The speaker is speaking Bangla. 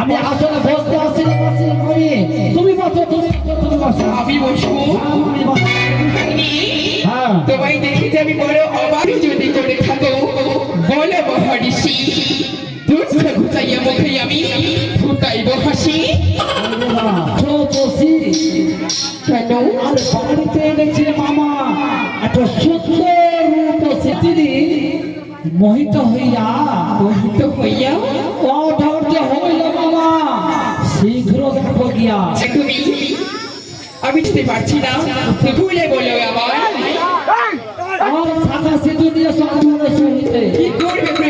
আমি আসলে বসতে আসছি তুমি বসো তুমি বসো আমি বসবো হ্যাঁ তোমায় দেখি যে আমি বড় অবাক যদি করে থাকো বলে মহর্ষি দুধ ঘুচাইয়া মুখে আমি ফুটাইব হাসি বসি কেন আর বাড়িতে এনেছে মামা এত সুন্দর রূপসী মোহিত হইয়া অধৈর্য হইল মামা শীঘ্র দেখো গিয়া তুমি আমি বুঝতে পারছি না ভুলে বলো আমার আর সাদা সিঁদুর দিয়ে সঙ্গে সহিতে কি করবে